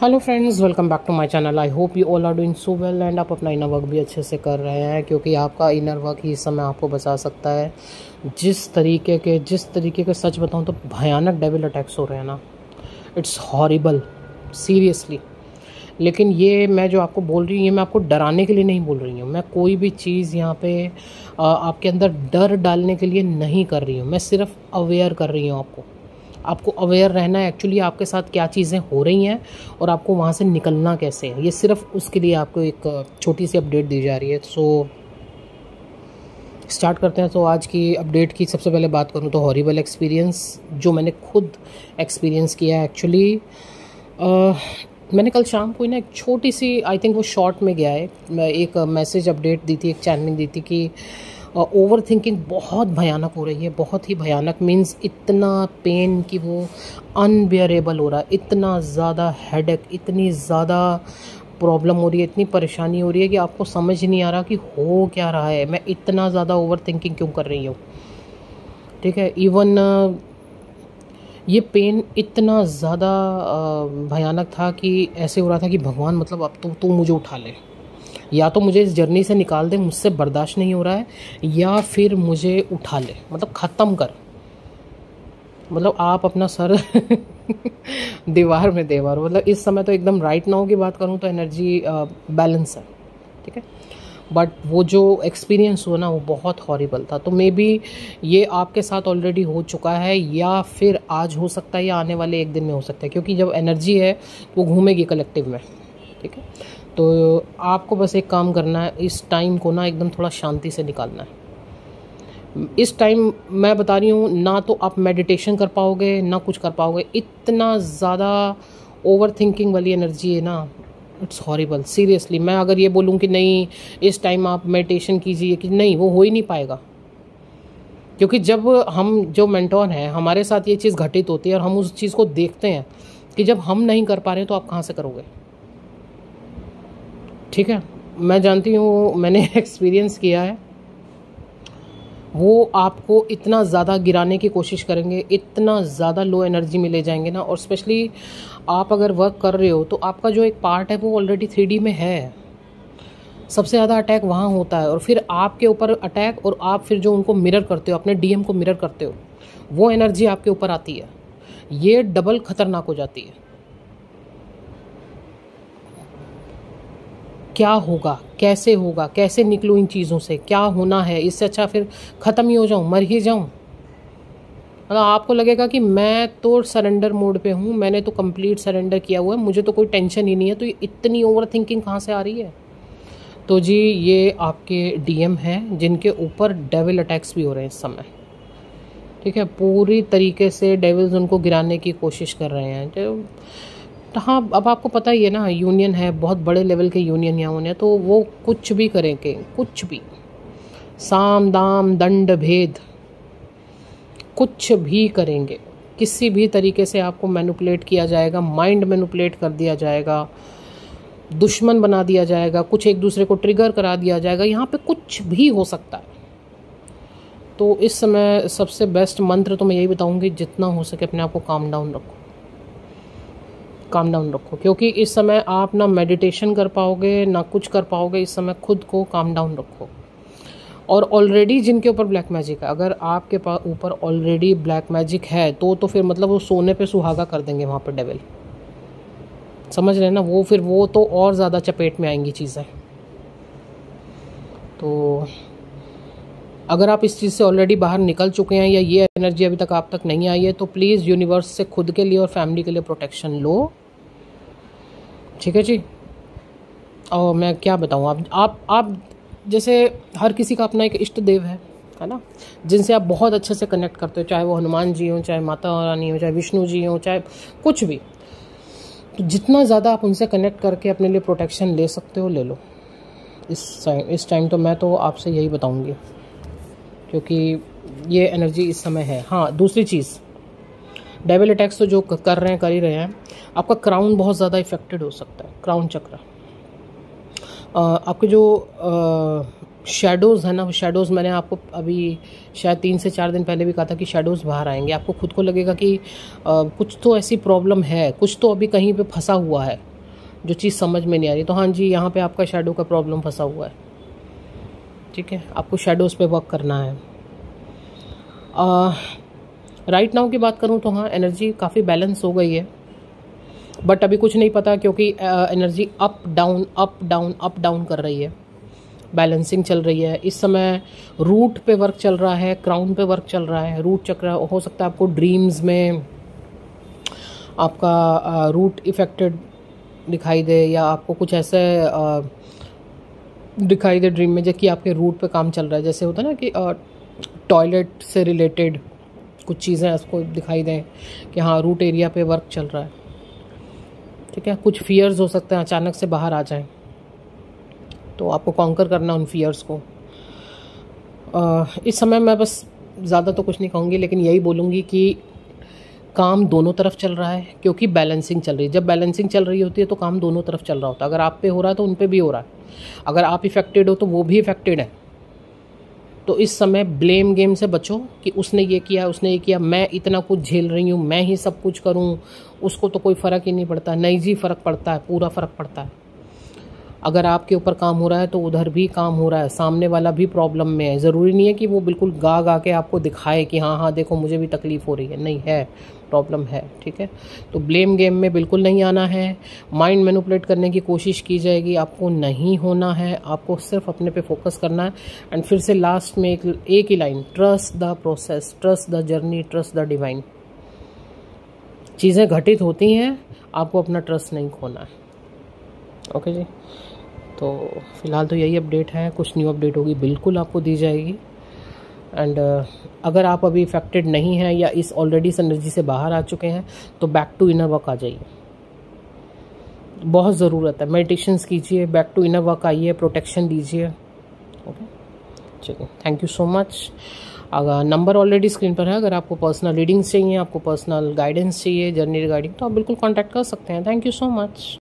Hello friends, welcome back to my channel. I hope you all are doing so well and आप अपना inner work भी अच्छे से कर रहे हैं, क्योंकि आपका इनर वर्क ही इस समय आपको बचा सकता है। जिस तरीके के सच बताऊं तो भयानक डेविल अटैक्स हो रहे हैं ना, इट्स हॉरिबल सीरियसली। लेकिन ये मैं जो आपको बोल रही हूँ, ये मैं आपको डराने के लिए नहीं बोल रही हूँ। मैं कोई भी चीज़ यहाँ पे आपके अंदर डर डालने के लिए नहीं कर रही हूँ। मैं सिर्फ अवेयर कर रही हूँ आपको अवेयर रहना है एक्चुअली आपके साथ क्या चीज़ें हो रही हैं और आपको वहाँ से निकलना कैसे है। ये सिर्फ उसके लिए आपको एक छोटी सी अपडेट दी जा रही है। सो स्टार्ट करते हैं। तो आज की अपडेट की सबसे पहले बात करूँ तो हॉरिबल एक्सपीरियंस जो मैंने खुद एक्सपीरियंस किया है एक्चुअली। मैंने कल शाम को ना एक छोटी सी, आई थिंक वो शॉर्ट में गया है, एक मैसेज अपडेट दी थी, एक चैनलिंग दी थी कि ओवर थिंकिंग बहुत भयानक हो रही है। बहुत ही भयानक मीन्स इतना पेन कि वो अनबियरेबल हो रहा है, इतना ज़्यादा हेडेक, इतनी ज़्यादा प्रॉब्लम हो रही है, इतनी परेशानी हो रही है कि आपको समझ नहीं आ रहा कि हो क्या रहा है, मैं इतना ज़्यादा ओवर थिंकिंग क्यों कर रही हूँ। ठीक है, इवन ये पेन इतना ज़्यादा भयानक था कि ऐसे हो रहा था कि भगवान मतलब अब तो तू मुझे उठा ले, या तो मुझे इस जर्नी से निकाल दे, मुझसे बर्दाश्त नहीं हो रहा है, या फिर मुझे उठा ले, मतलब ख़त्म कर, मतलब आप अपना सर दीवार में दे मारो। मतलब इस समय तो एकदम राइट नाउ की बात करूँ तो एनर्जी बैलेंस है, ठीक है। बट वो जो एक्सपीरियंस हुआ ना वो बहुत हॉरिबल था। तो मे बी ये आपके साथ ऑलरेडी हो चुका है, या फिर आज हो सकता है, या आने वाले एक दिन में हो सकता है, क्योंकि जब एनर्जी है वो घूमेगी कलेक्टिव में, ठीक है। तो आपको बस एक काम करना है, इस टाइम को ना एकदम थोड़ा शांति से निकालना है। इस टाइम मैं बता रही हूँ, ना तो आप मेडिटेशन कर पाओगे ना कुछ कर पाओगे, इतना ज़्यादा ओवर थिंकिंग वाली एनर्जी है ना, इट्स हॉरिबल सीरियसली। मैं अगर ये बोलूँ कि नहीं इस टाइम आप मेडिटेशन कीजिए, कि नहीं, वो हो ही नहीं पाएगा। क्योंकि जब हम जो मेंटोर हैं हमारे साथ ये चीज़ घटित होती है और हम उस चीज़ को देखते हैं कि जब हम नहीं कर पा रहे हैं तो आप कहाँ से करोगे, ठीक है। मैं जानती हूँ, मैंने एक्सपीरियंस किया है। वो आपको इतना ज़्यादा गिराने की कोशिश करेंगे, इतना ज़्यादा लो एनर्जी में ले जाएंगे ना। और स्पेशली आप अगर वर्क कर रहे हो तो आपका जो एक पार्ट है वो ऑलरेडी 3D में है। सबसे ज़्यादा अटैक वहाँ होता है, और फिर आपके ऊपर अटैक, और आप फिर जो उनको मिरर करते हो, अपने डीएम को मिरर करते हो, वो एनर्जी आपके ऊपर आती है। ये डबल खतरनाक हो जाती है। क्या होगा, कैसे होगा, कैसे निकलूँ इन चीज़ों से, क्या होना है, इससे अच्छा फिर ख़त्म ही हो जाऊँ, मर ही जाऊँ। मतलब आपको लगेगा कि मैं तो सरेंडर मोड पे हूँ, मैंने तो कंप्लीट सरेंडर किया हुआ है, मुझे तो कोई टेंशन ही नहीं है, तो ये इतनी ओवर थिंकिंग कहाँ से आ रही है। तो जी ये आपके डीएम हैं जिनके ऊपर डेविल अटैक्स भी हो रहे हैं इस समय, ठीक है। पूरी तरीके से डेविल्स उनको गिराने की कोशिश कर रहे हैं। जो हाँ, अब आपको पता ही है ना, यूनियन है, बहुत बड़े लेवल के यूनियन यहाँ होने, तो वो कुछ भी करेंगे, कुछ भी, साम दाम दंड भेद, कुछ भी करेंगे। किसी भी तरीके से आपको मैनिपुलेट किया जाएगा, माइंड मैनिपुलेट कर दिया जाएगा, दुश्मन बना दिया जाएगा, कुछ एक दूसरे को ट्रिगर करा दिया जाएगा, यहाँ पे कुछ भी हो सकता है। तो इस समय सबसे बेस्ट मंत्र तो मैं यही बताऊँगी, जितना हो सके अपने आप को काम डाउन रखो, काम डाउन रखो। क्योंकि इस समय आप ना मेडिटेशन कर पाओगे ना कुछ कर पाओगे। इस समय खुद को काम डाउन रखो। और ऑलरेडी जिनके ऊपर ब्लैक मैजिक है, अगर आपके पास ऊपर ऑलरेडी ब्लैक मैजिक है तो फिर मतलब वो सोने पे सुहागा कर देंगे वहाँ पर डेविल, समझ रहे हैं ना। वो फिर वो तो और ज़्यादा चपेट में आएंगी चीज़ें। तो अगर आप इस चीज़ से ऑलरेडी बाहर निकल चुके हैं, या ये एनर्जी अभी तक आप तक नहीं आई है, तो प्लीज़ यूनिवर्स से खुद के लिए और फैमिली के लिए प्रोटेक्शन लो, ठीक है जी। और मैं क्या बताऊँ, आप जैसे हर किसी का अपना एक इष्ट देव है ना, जिनसे आप बहुत अच्छे से कनेक्ट करते हो, चाहे वो हनुमान जी हों, चाहे माता रानी हो, चाहे विष्णु जी हों, चाहे कुछ भी। तो जितना ज़्यादा आप उनसे कनेक्ट करके अपने लिए प्रोटेक्शन ले सकते हो ले लो इस टाइम। तो मैं तो आपसे यही बताऊँगी, क्योंकि ये एनर्जी इस समय है। हाँ, दूसरी चीज़, डेविल अटैक्स तो जो कर रहे हैं कर ही रहे हैं, आपका क्राउन बहुत ज़्यादा इफेक्टेड हो सकता है, क्राउन चक्र। आपके जो शेडोज़ है ना, वो शेडोज़ मैंने आपको अभी शायद 3 से 4 दिन पहले भी कहा था कि शेडोज़ बाहर आएंगे। आपको खुद को लगेगा कि कुछ तो ऐसी प्रॉब्लम है, कुछ तो अभी कहीं पे फंसा हुआ है, जो चीज़ समझ में नहीं आ रही। तो हाँ जी, यहाँ पे आपका शैडो का प्रॉब्लम फंसा हुआ है, ठीक है, आपको शैडोज़ पे वर्क करना है। राइट नाउ की बात करूँ तो हाँ, एनर्जी काफ़ी बैलेंस हो गई है, बट अभी कुछ नहीं पता क्योंकि energy up down up down up down कर रही है, बैलेंसिंग चल रही है। इस समय रूट पे वर्क चल रहा है, क्राउन पे वर्क चल रहा है। रूट चक्र हो सकता है आपको ड्रीम्स में आपका रूट इफेक्टेड दिखाई दे, या आपको कुछ ऐसे दिखाई दे ड्रीम में जो कि आपके रूट पे काम चल रहा है। जैसे होता है ना कि टॉयलेट से रिलेटेड कुछ चीज़ें आपको दिखाई दें कि हाँ रूट एरिया पे वर्क चल रहा है, ठीक है। कुछ फियर्स हो सकते हैं अचानक से बाहर आ जाएं, तो आपको कॉन्कर करना उन फियर्स को। इस समय मैं बस ज़्यादा तो कुछ नहीं कहूँगी, लेकिन यही बोलूँगी कि काम दोनों तरफ चल रहा है, क्योंकि बैलेंसिंग चल रही है। जब बैलेंसिंग चल रही होती है तो काम दोनों तरफ चल रहा होता है। अगर आप पे हो रहा है तो उन पे भी हो रहा है, अगर आप इफेक्टेड हो तो वो भी इफेक्टेड है। तो इस समय ब्लेम गेम से बचो कि उसने ये किया, उसने ये किया, मैं इतना कुछ झेल रही हूँ, मैं ही सब कुछ करूँ, उसको तो कोई फ़र्क ही नहीं पड़ता। नहीं जी, फ़र्क पड़ता है, पूरा फ़र्क पड़ता है। अगर आपके ऊपर काम हो रहा है तो उधर भी काम हो रहा है, सामने वाला भी प्रॉब्लम में है। ज़रूरी नहीं है कि वो बिल्कुल गा गा के आपको दिखाए कि हाँ हाँ देखो मुझे भी तकलीफ़ हो रही है, नहीं है, प्रॉब्लम है, ठीक है। तो ब्लेम गेम में बिल्कुल नहीं आना है। माइंड मैनिपुलेट करने की कोशिश की जाएगी, आपको नहीं होना है। आपको सिर्फ अपने पे फोकस करना है। एंड फिर से लास्ट में एक ही line, trust the process, trust the journey, trust the divine. चीज़ें घटित होती हैं, आपको अपना ट्रस्ट नहीं खोना है। ओके जी, तो फ़िलहाल तो यही अपडेट है। कुछ न्यू अपडेट होगी बिल्कुल आपको दी जाएगी। एंड अगर आप अभी इफेक्टेड नहीं हैं या इस ऑलरेडी इस एनर्जी से बाहर आ चुके हैं तो बैक टू इनर वर्क आ जाइए, बहुत ज़रूरत है। मेडिटेशंस कीजिए, बैक टू इनर वर्क आइए, प्रोटेक्शन दीजिए। ओके, चलिए, थैंक यू सो मच। अगर नंबर ऑलरेडी स्क्रीन पर है, अगर आपको पर्सनल रीडिंग्स चाहिए, आपको पर्सनल गाइडेंस चाहिए, जर्नी गाइडिंग, तो आप बिल्कुल कॉन्टैक्ट कर सकते हैं। Thank you so much.